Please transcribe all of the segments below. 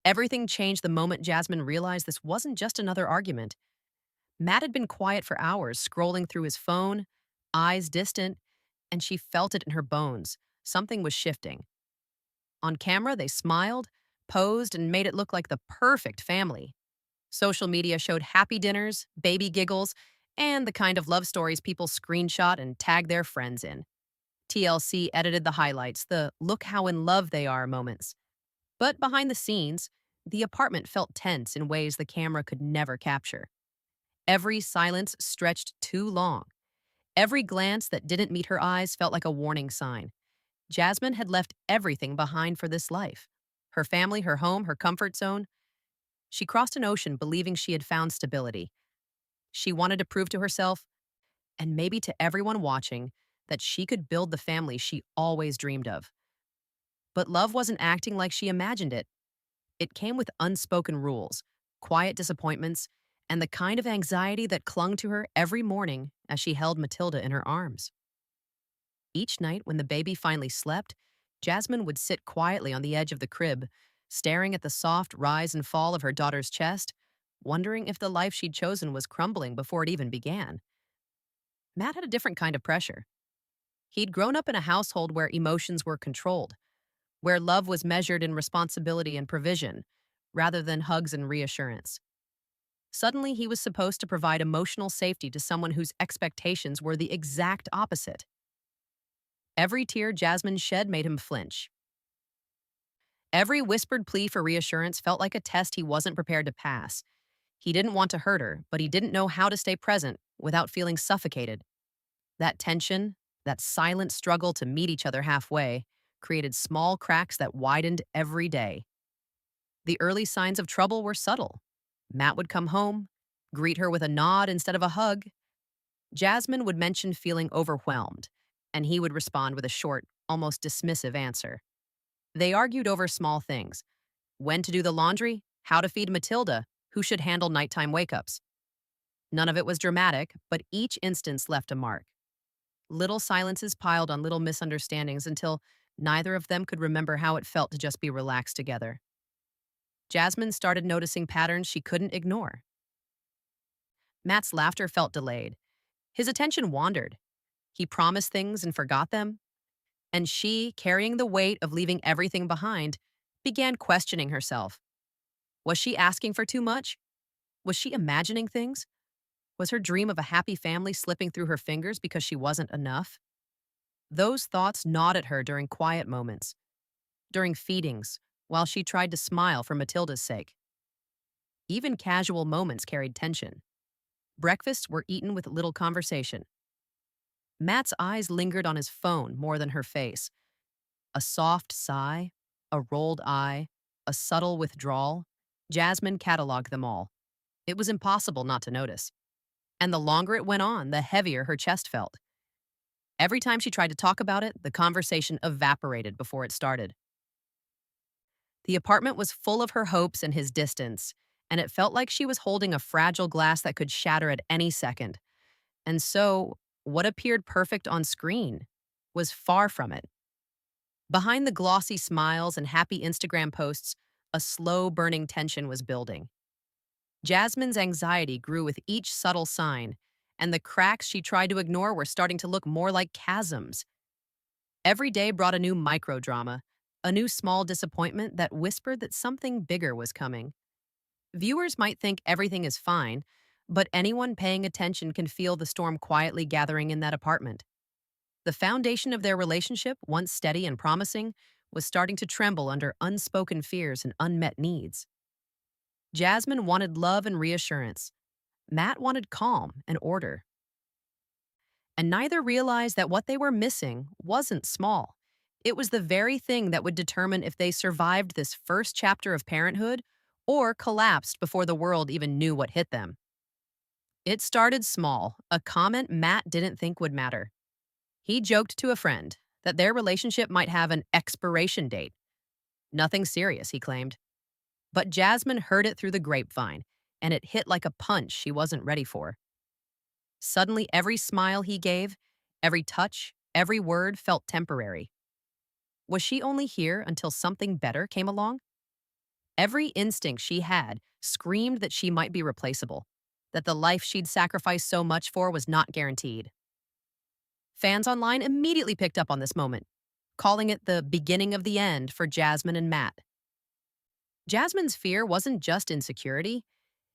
Everything changed the moment Jasmine realized this wasn't just another argument. Matt had been quiet for hours, scrolling through his phone, eyes distant, and she felt it in her bones. Something was shifting. On camera, they smiled, posed, and made it look like the perfect family. Social media showed happy dinners, baby giggles, and the kind of love stories people screenshot and tag their friends in. TLC edited the highlights, the look how in love they are moments. But behind the scenes, the apartment felt tense in ways the camera could never capture. Every silence stretched too long. Every glance that didn't meet her eyes felt like a warning sign. Jasmine had left everything behind for this life. Her family, her home, her comfort zone. She crossed an ocean believing she had found stability. She wanted to prove to herself, and maybe to everyone watching, that she could build the family she always dreamed of. But love wasn't acting like she imagined it. It came with unspoken rules, quiet disappointments, and the kind of anxiety that clung to her every morning as she held Matilda in her arms. Each night, when the baby finally slept, Jasmine would sit quietly on the edge of the crib, staring at the soft rise and fall of her daughter's chest, wondering if the life she'd chosen was crumbling before it even began. Matt had a different kind of pressure. He'd grown up in a household where emotions were controlled, where love was measured in responsibility and provision, rather than hugs and reassurance. Suddenly, he was supposed to provide emotional safety to someone whose expectations were the exact opposite. Every tear Jasmine shed made him flinch. Every whispered plea for reassurance felt like a test he wasn't prepared to pass. He didn't want to hurt her, but he didn't know how to stay present without feeling suffocated. That tension, that silent struggle to meet each other halfway, created small cracks that widened every day. The early signs of trouble were subtle. Matt would come home, greet her with a nod instead of a hug. Jasmine would mention feeling overwhelmed, and he would respond with a short, almost dismissive answer. They argued over small things: when to do the laundry, how to feed Matilda, who should handle nighttime wake ups. None of it was dramatic, but each instance left a mark. Little silences piled on little misunderstandings until neither of them could remember how it felt to just be relaxed together. Jasmine started noticing patterns she couldn't ignore. Matt's laughter felt delayed. His attention wandered. He promised things and forgot them. And she, carrying the weight of leaving everything behind, began questioning herself. Was she asking for too much? Was she imagining things? Was her dream of a happy family slipping through her fingers because she wasn't enough? Those thoughts gnawed at her during quiet moments, during feedings, while she tried to smile for Matilda's sake. Even casual moments carried tension. Breakfasts were eaten with little conversation. Matt's eyes lingered on his phone more than her face. A soft sigh, a rolled eye, a subtle withdrawal. Jasmine cataloged them all. It was impossible not to notice. And the longer it went on, the heavier her chest felt. Every time she tried to talk about it, the conversation evaporated before it started. The apartment was full of her hopes and his distance, and it felt like she was holding a fragile glass that could shatter at any second. And so, what appeared perfect on screen was far from it. Behind the glossy smiles and happy Instagram posts, a slow burning tension was building. Jasmine's anxiety grew with each subtle sign, and the cracks she tried to ignore were starting to look more like chasms. Every day brought a new microdrama, a new small disappointment that whispered that something bigger was coming. Viewers might think everything is fine, but anyone paying attention can feel the storm quietly gathering in that apartment. The foundation of their relationship, once steady and promising, was starting to tremble under unspoken fears and unmet needs. Jasmine wanted love and reassurance. Matt wanted calm and order. And neither realized that what they were missing wasn't small. It was the very thing that would determine if they survived this first chapter of parenthood or collapsed before the world even knew what hit them. It started small, a comment Matt didn't think would matter. He joked to a friend that their relationship might have an expiration date. Nothing serious, he claimed. But Jasmine heard it through the grapevine, and it hit like a punch she wasn't ready for. Suddenly, every smile he gave, every touch, every word felt temporary. Was she only here until something better came along? Every instinct she had screamed that she might be replaceable, that the life she'd sacrificed so much for was not guaranteed. Fans online immediately picked up on this moment, calling it the beginning of the end for Jasmine and Matt. Jasmine's fear wasn't just insecurity,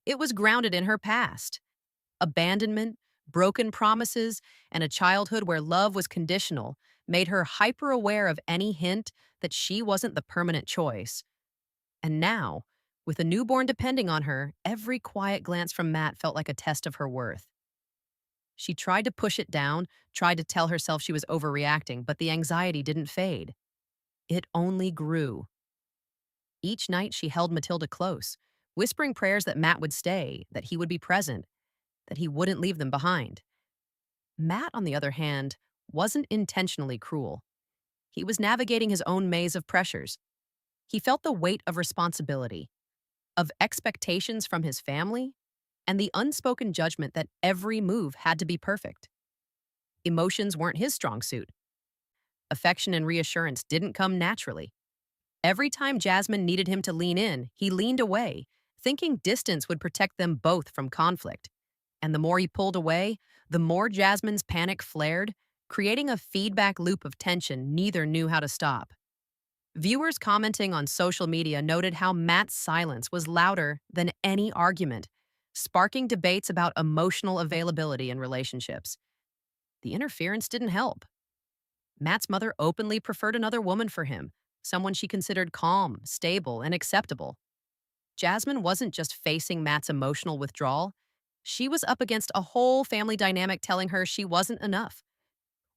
it was grounded in her past. Abandonment, broken promises, and a childhood where love was conditional made her hyper aware of any hint that she wasn't the permanent choice. And now, with a newborn depending on her, every quiet glance from Matt felt like a test of her worth. She tried to push it down, tried to tell herself she was overreacting, but the anxiety didn't fade. It only grew. Each night she held Matilda close, whispering prayers that Matt would stay, that he would be present, that he wouldn't leave them behind. Matt, on the other hand, wasn't intentionally cruel. He was navigating his own maze of pressures. He felt the weight of responsibility, of expectations from his family, and the unspoken judgment that every move had to be perfect. Emotions weren't his strong suit. Affection and reassurance didn't come naturally. Every time Jasmine needed him to lean in, he leaned away, thinking distance would protect them both from conflict. And the more he pulled away, the more Jasmine's panic flared, creating a feedback loop of tension neither knew how to stop. Viewers commenting on social media noted how Matt's silence was louder than any argument, sparking debates about emotional availability in relationships. The interference didn't help. Matt's mother openly preferred another woman for him, someone she considered calm, stable, and acceptable. Jasmine wasn't just facing Matt's emotional withdrawal, she was up against a whole family dynamic telling her she wasn't enough.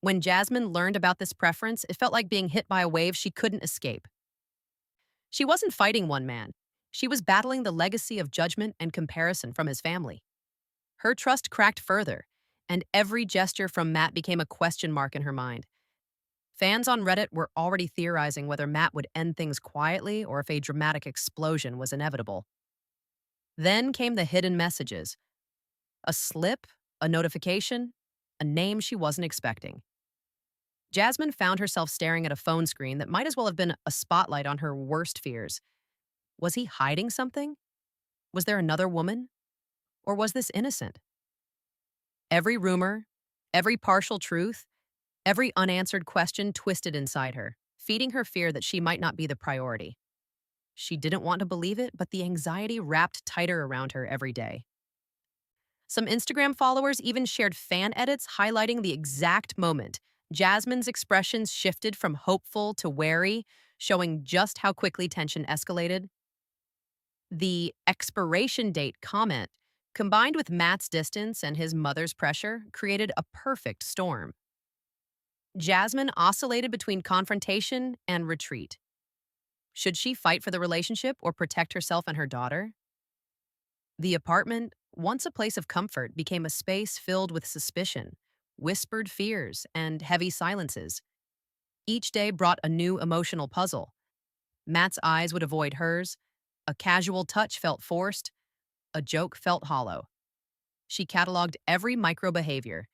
When Jasmine learned about this preference, it felt like being hit by a wave she couldn't escape. She wasn't fighting one man. She was battling the legacy of judgment and comparison from his family. Her trust cracked further, and every gesture from Matt became a question mark in her mind. Fans on Reddit were already theorizing whether Matt would end things quietly or if a dramatic explosion was inevitable. Then came the hidden messages. A slip, a notification, a name she wasn't expecting. Jasmine found herself staring at a phone screen that might as well have been a spotlight on her worst fears. Was he hiding something? Was there another woman? Or was this innocent? Every rumor, every partial truth, every unanswered question twisted inside her, feeding her fear that she might not be the priority. She didn't want to believe it, but the anxiety wrapped tighter around her every day. Some Instagram followers even shared fan edits highlighting the exact moment Jasmine's expressions shifted from hopeful to wary, showing just how quickly tension escalated. The expiration date comment, combined with Matt's distance and his mother's pressure, created a perfect storm. Jasmine oscillated between confrontation and retreat. Should she fight for the relationship or protect herself and her daughter? The apartment, once a place of comfort, became a space filled with suspicion, whispered fears, and heavy silences. Each day brought a new emotional puzzle. Matt's eyes would avoid hers, a casual touch felt forced, a joke felt hollow. She cataloged every micro behavior,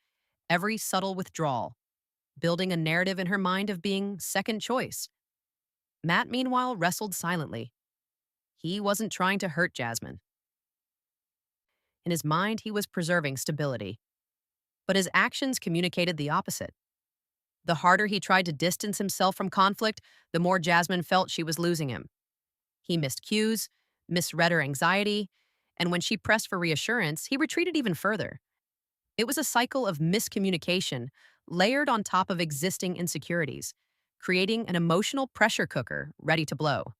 every subtle withdrawal, building a narrative in her mind of being second choice. Matt, meanwhile, wrestled silently. He wasn't trying to hurt Jasmine. In his mind, he was preserving stability. But his actions communicated the opposite. The harder he tried to distance himself from conflict, the more Jasmine felt she was losing him. He missed cues, misread her anxiety, and when she pressed for reassurance, he retreated even further. It was a cycle of miscommunication layered on top of existing insecurities, creating an emotional pressure cooker ready to blow.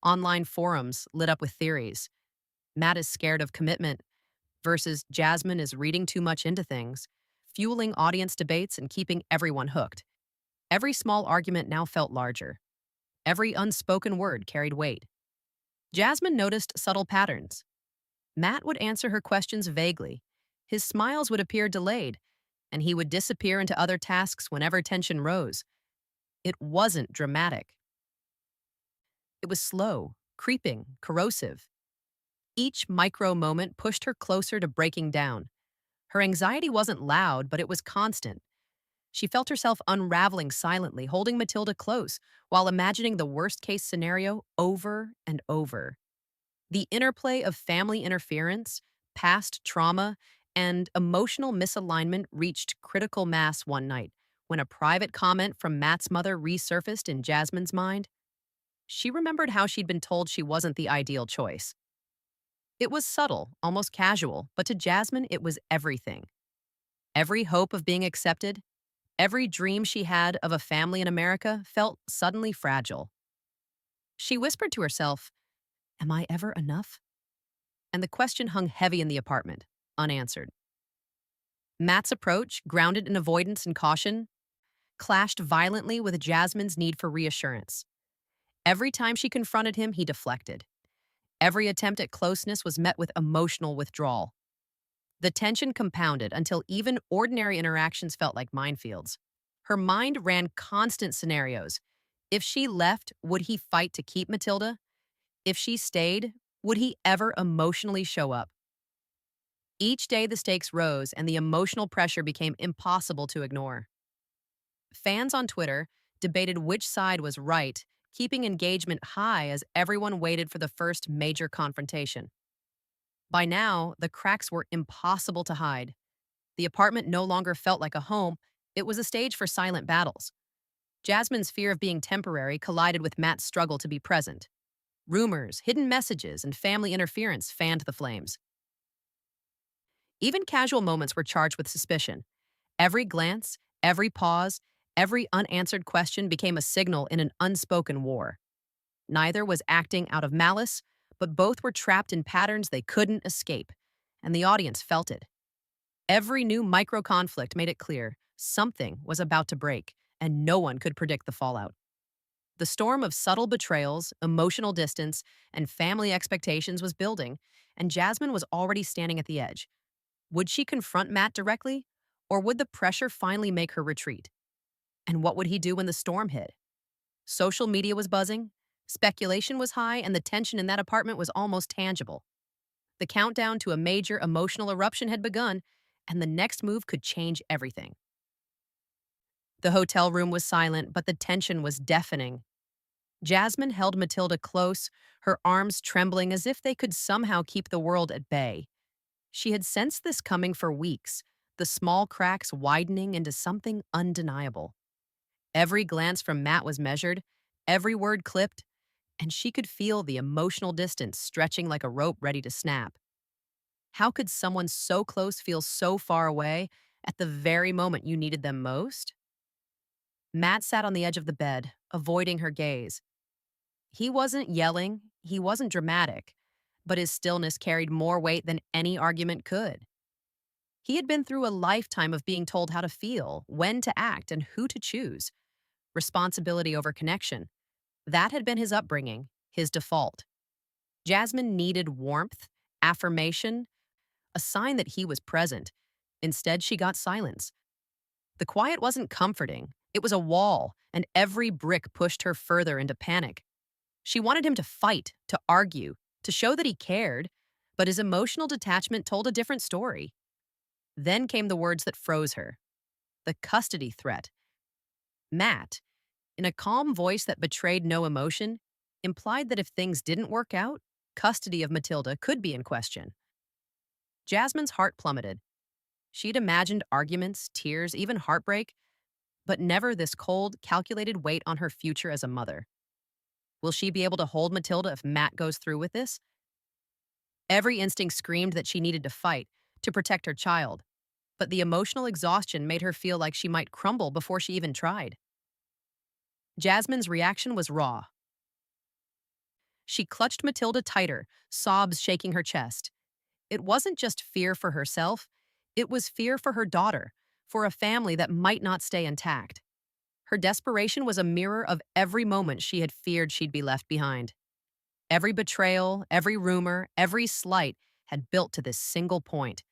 Online forums lit up with theories. Matt is scared of commitment versus Jasmine is reading too much into things, fueling audience debates and keeping everyone hooked. Every small argument now felt larger. Every unspoken word carried weight. Jasmine noticed subtle patterns. Matt would answer her questions vaguely. His smiles would appear delayed, and he would disappear into other tasks whenever tension rose. It wasn't dramatic. It was slow, creeping, corrosive. Each micro moment pushed her closer to breaking down. Her anxiety wasn't loud, but it was constant. She felt herself unraveling silently, holding Matilda close, while imagining the worst-case scenario over and over. The interplay of family interference, past trauma, and emotional misalignment reached critical mass one night when a private comment from Matt's mother resurfaced in Jasmine's mind. She remembered how she'd been told she wasn't the ideal choice. It was subtle, almost casual, but to Jasmine, it was everything. Every hope of being accepted, every dream she had of a family in America felt suddenly fragile. She whispered to herself, "Am I ever enough?" And the question hung heavy in the apartment, unanswered. Matt's approach, grounded in avoidance and caution, clashed violently with Jasmine's need for reassurance. Every time she confronted him, he deflected. Every attempt at closeness was met with emotional withdrawal. The tension compounded until even ordinary interactions felt like minefields. Her mind ran constant scenarios. If she left, would he fight to keep Matilda? If she stayed, would he ever emotionally show up? Each day the stakes rose and the emotional pressure became impossible to ignore. Fans on Twitter debated which side was right, keeping engagement high as everyone waited for the first major confrontation. By now, the cracks were impossible to hide. The apartment no longer felt like a home, it was a stage for silent battles. Jasmine's fear of being temporary collided with Matt's struggle to be present. Rumors, hidden messages, and family interference fanned the flames. Even casual moments were charged with suspicion. Every glance, every pause, every unanswered question became a signal in an unspoken war. Neither was acting out of malice, but both were trapped in patterns they couldn't escape, and the audience felt it. Every new micro conflict made it clear something was about to break, and no one could predict the fallout. The storm of subtle betrayals, emotional distance, and family expectations was building, and Jasmine was already standing at the edge. Would she confront Matt directly, or would the pressure finally make her retreat? And what would he do when the storm hit? Social media was buzzing, speculation was high, and the tension in that apartment was almost tangible. The countdown to a major emotional eruption had begun, and the next move could change everything. The hotel room was silent, but the tension was deafening. Jasmine held Matilda close, her arms trembling as if they could somehow keep the world at bay. She had sensed this coming for weeks, the small cracks widening into something undeniable. Every glance from Matt was measured, every word clipped, and she could feel the emotional distance stretching like a rope ready to snap. How could someone so close feel so far away at the very moment you needed them most? Matt sat on the edge of the bed, avoiding her gaze. He wasn't yelling, he wasn't dramatic, but his stillness carried more weight than any argument could. He had been through a lifetime of being told how to feel, when to act, and who to choose. Responsibility over connection. That had been his upbringing, his default. Jasmine needed warmth, affirmation, a sign that he was present. Instead, she got silence. The quiet wasn't comforting. It was a wall, and every brick pushed her further into panic. She wanted him to fight, to argue, to show that he cared, but his emotional detachment told a different story. Then came the words that froze her. The custody threat. Matt, in a calm voice that betrayed no emotion, implied that if things didn't work out, custody of Matilda could be in question. Jasmine's heart plummeted. She'd imagined arguments, tears, even heartbreak, but never this cold, calculated weight on her future as a mother. Will she be able to hold Matilda if Matt goes through with this? Every instinct screamed that she needed to fight, to protect her child, but the emotional exhaustion made her feel like she might crumble before she even tried. Jasmine's reaction was raw. She clutched Matilda tighter, sobs shaking her chest. It wasn't just fear for herself, it was fear for her daughter, for a family that might not stay intact. Her desperation was a mirror of every moment she had feared she'd be left behind. Every betrayal, every rumor, every slight had built to this single point.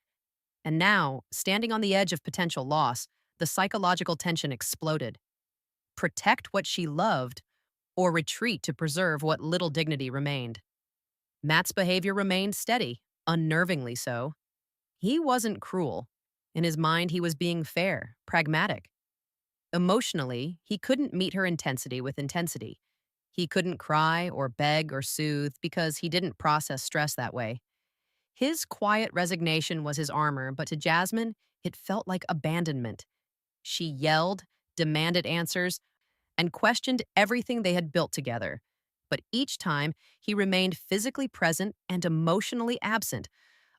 And now, standing on the edge of potential loss, the psychological tension exploded. Protect what she loved, or retreat to preserve what little dignity remained. Matt's behavior remained steady, unnervingly so. He wasn't cruel. In his mind, he was being fair, pragmatic. Emotionally, he couldn't meet her intensity with intensity. He couldn't cry or beg or soothe because he didn't process stress that way. His quiet resignation was his armor, but to Jasmine, it felt like abandonment. She yelled, demanded answers, and questioned everything they had built together. But each time, he remained physically present and emotionally absent,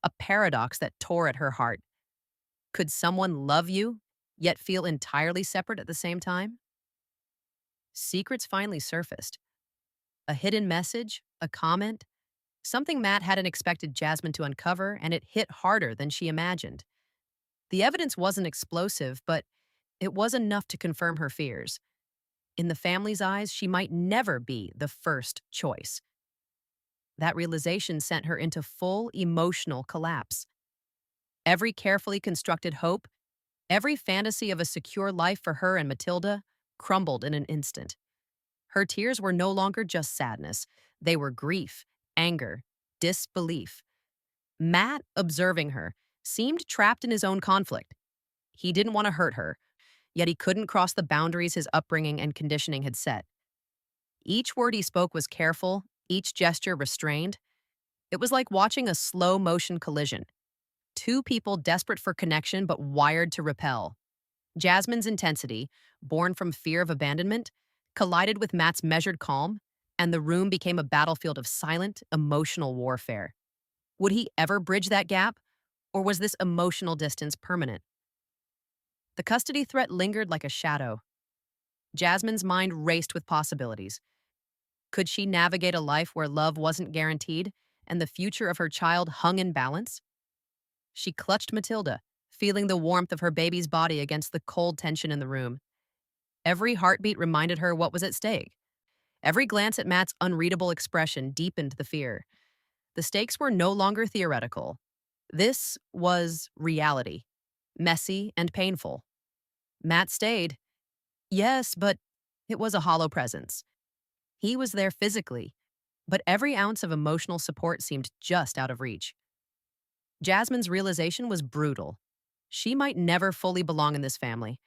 a paradox that tore at her heart. Could someone love you, yet feel entirely separate at the same time? Secrets finally surfaced. A hidden message, a comment, something Matt hadn't expected Jasmine to uncover, and it hit harder than she imagined. The evidence wasn't explosive, but it was enough to confirm her fears. In the family's eyes, she might never be the first choice. That realization sent her into full emotional collapse. Every carefully constructed hope, every fantasy of a secure life for her and Matilda, crumbled in an instant. Her tears were no longer just sadness, they were grief, anger, disbelief. Matt, observing her, seemed trapped in his own conflict. He didn't want to hurt her, yet he couldn't cross the boundaries his upbringing and conditioning had set. Each word he spoke was careful, each gesture restrained. It was like watching a slow motion collision. Two people desperate for connection but wired to repel. Jasmine's intensity, born from fear of abandonment, collided with Matt's measured calm, and the room became a battlefield of silent, emotional warfare. Would he ever bridge that gap, or was this emotional distance permanent? The custody threat lingered like a shadow. Jasmine's mind raced with possibilities. Could she navigate a life where love wasn't guaranteed and the future of her child hung in balance? She clutched Matilda, feeling the warmth of her baby's body against the cold tension in the room. Every heartbeat reminded her what was at stake. Every glance at Matt's unreadable expression deepened the fear. The stakes were no longer theoretical. This was reality, messy and painful. Matt stayed. Yes, but it was a hollow presence. He was there physically, but every ounce of emotional support seemed just out of reach. Jasmine's realization was brutal. She might never fully belong in this family,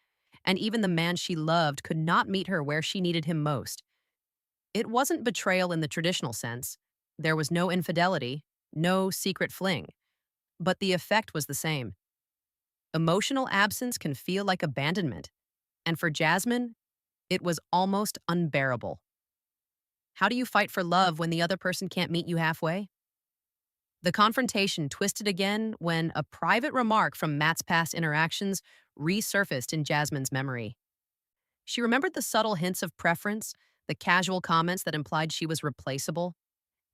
and even the man she loved could not meet her where she needed him most. It wasn't betrayal in the traditional sense. There was no infidelity, no secret fling, but the effect was the same. Emotional absence can feel like abandonment, and for Jasmine, it was almost unbearable. How do you fight for love when the other person can't meet you halfway? The confrontation twisted again when a private remark from Matt's past interactions resurfaced in Jasmine's memory. She remembered the subtle hints of preference, the casual comments that implied she was replaceable.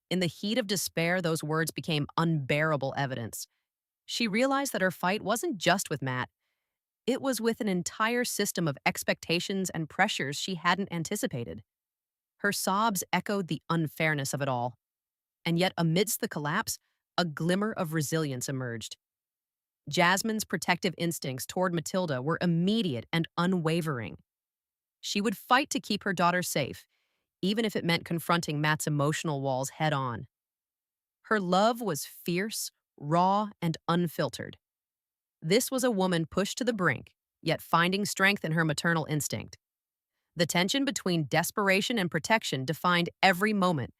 In the heat of despair, those words became unbearable evidence. She realized that her fight wasn't just with Matt. It was with an entire system of expectations and pressures she hadn't anticipated. Her sobs echoed the unfairness of it all. And yet, amidst the collapse, a glimmer of resilience emerged. Jasmine's protective instincts toward Matilda were immediate and unwavering. She would fight to keep her daughter safe, even if it meant confronting Matt's emotional walls head on. Her love was fierce, raw, and unfiltered. This was a woman pushed to the brink, yet finding strength in her maternal instinct. The tension between desperation and protection defined every moment,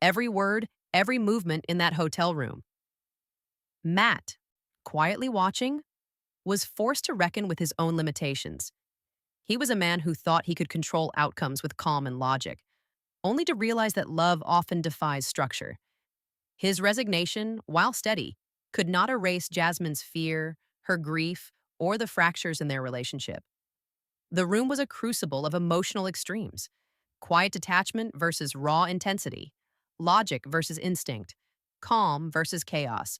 every word, every movement in that hotel room. Matt, quietly watching, was forced to reckon with his own limitations. He was a man who thought he could control outcomes with calm and logic, only to realize that love often defies structure. His resignation, while steady, could not erase Jasmine's fear, her grief, or the fractures in their relationship. The room was a crucible of emotional extremes: quiet detachment versus raw intensity, logic versus instinct, calm versus chaos.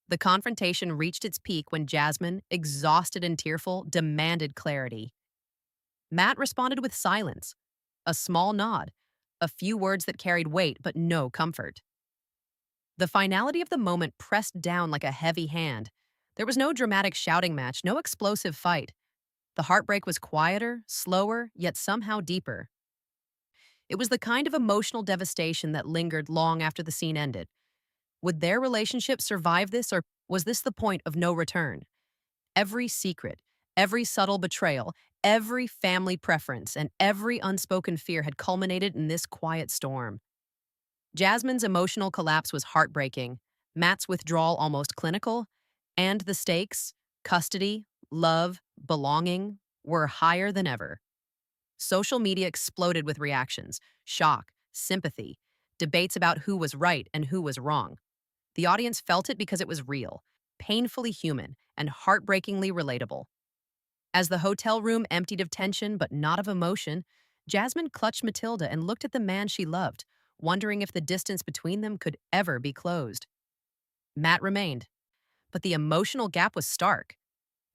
The confrontation reached its peak when Jasmine, exhausted and tearful, demanded clarity. Matt responded with silence, a small nod, a few words that carried weight but no comfort. The finality of the moment pressed down like a heavy hand. There was no dramatic shouting match, no explosive fight. The heartbreak was quieter, slower, yet somehow deeper. It was the kind of emotional devastation that lingered long after the scene ended. Would their relationship survive this, or was this the point of no return? Every secret, every subtle betrayal, Every family preference and every unspoken fear had culminated in this quiet storm. Jasmine's emotional collapse was heartbreaking, Matt's withdrawal almost clinical, and the stakes, custody, love, belonging, were higher than ever. Social media exploded with reactions, shock, sympathy, debates about who was right and who was wrong. The audience felt it because it was real, painfully human, and heartbreakingly relatable. As the hotel room emptied of tension but not of emotion, Jasmine clutched Matilda and looked at the man she loved, wondering if the distance between them could ever be closed. Matt remained, but the emotional gap was stark.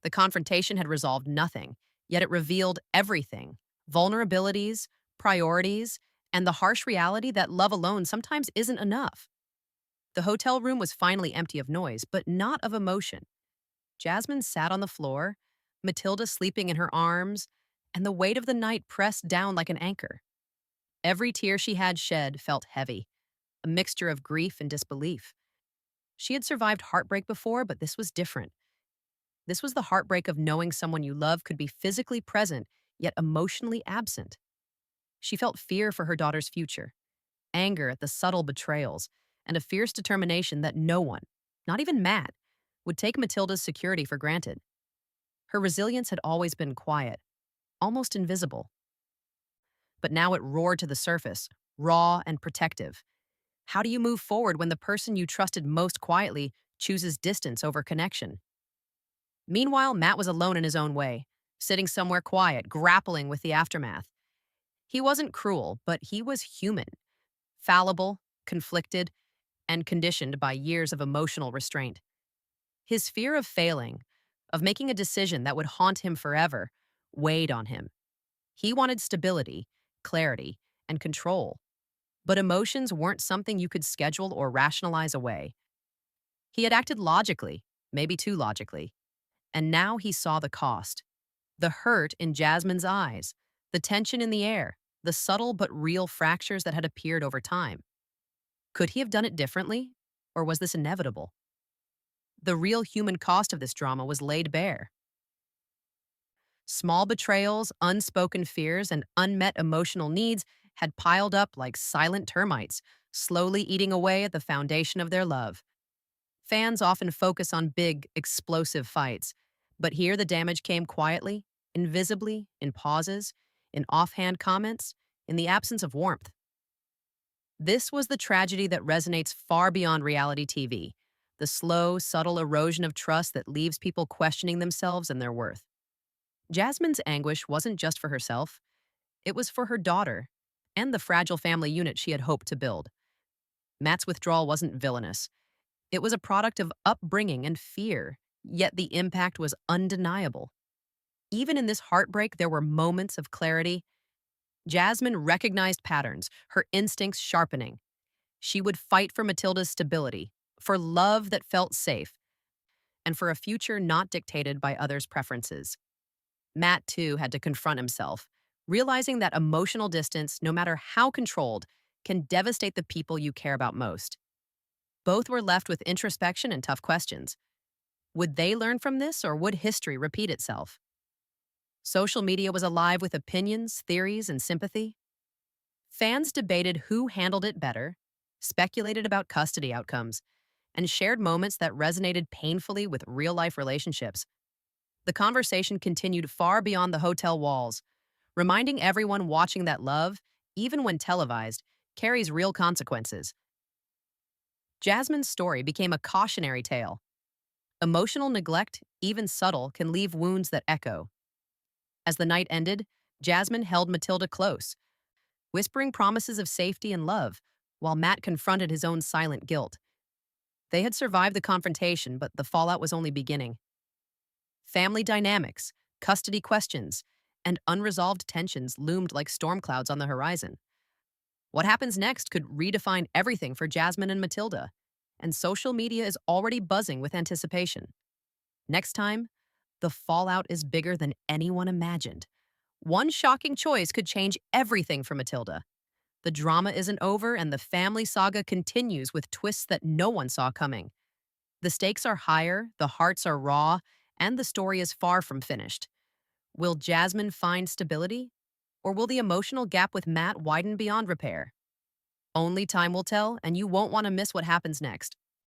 The confrontation had resolved nothing, yet it revealed everything: vulnerabilities, priorities, and the harsh reality that love alone sometimes isn't enough. The hotel room was finally empty of noise, but not of emotion. Jasmine sat on the floor, Matilda sleeping in her arms, and the weight of the night pressed down like an anchor. Every tear she had shed felt heavy, a mixture of grief and disbelief. She had survived heartbreak before, but this was different. This was the heartbreak of knowing someone you love could be physically present, yet emotionally absent. She felt fear for her daughter's future, anger at the subtle betrayals, and a fierce determination that no one, not even Matt, would take Matilda's security for granted. Her resilience had always been quiet, almost invisible. But now it roared to the surface, raw and protective. How do you move forward when the person you trusted most quietly chooses distance over connection? Meanwhile, Matt was alone in his own way, sitting somewhere quiet, grappling with the aftermath. He wasn't cruel, but he was human, fallible, conflicted, and conditioned by years of emotional restraint. His fear of failing, of making a decision that would haunt him forever, weighed on him. He wanted stability, clarity, and control, but emotions weren't something you could schedule or rationalize away. He had acted logically, maybe too logically, and now he saw the cost. The hurt in Jasmine's eyes, the tension in the air, the subtle but real fractures that had appeared over time. Could he have done it differently, or was this inevitable? The real human cost of this drama was laid bare. Small betrayals, unspoken fears, and unmet emotional needs had piled up like silent termites, slowly eating away at the foundation of their love. Fans often focus on big, explosive fights, but here the damage came quietly, invisibly, in pauses, in offhand comments, in the absence of warmth. This was the tragedy that resonates far beyond reality TV, the slow, subtle erosion of trust that leaves people questioning themselves and their worth. Jasmine's anguish wasn't just for herself, it was for her daughter and the fragile family unit she had hoped to build. Matt's withdrawal wasn't villainous. It was a product of upbringing and fear, yet the impact was undeniable. Even in this heartbreak, there were moments of clarity. Jasmine recognized patterns, her instincts sharpening. She would fight for Matilda's stability, for love that felt safe, and for a future not dictated by others' preferences. Matt, too, had to confront himself, realizing that emotional distance, no matter how controlled, can devastate the people you care about most. Both were left with introspection and tough questions. Would they learn from this, or would history repeat itself? Social media was alive with opinions, theories, and sympathy. Fans debated who handled it better, speculated about custody outcomes, and shared moments that resonated painfully with real-life relationships. The conversation continued far beyond the hotel walls, reminding everyone watching that love, even when televised, carries real consequences. Jasmine's story became a cautionary tale. Emotional neglect, even subtle, can leave wounds that echo. As the night ended, Jasmine held Matilda close, whispering promises of safety and love, while Matt confronted his own silent guilt. They had survived the confrontation, but the fallout was only beginning. Family dynamics, custody questions, and unresolved tensions loomed like storm clouds on the horizon. What happens next could redefine everything for Jasmine and Matilda, and social media is already buzzing with anticipation. Next time, the fallout is bigger than anyone imagined. One shocking choice could change everything for Matilda. The drama isn't over, and the family saga continues with twists that no one saw coming. The stakes are higher, the hearts are raw, and the story is far from finished. Will Jasmine find stability? Or will the emotional gap with Matt widen beyond repair? Only time will tell, and you won't want to miss what happens next.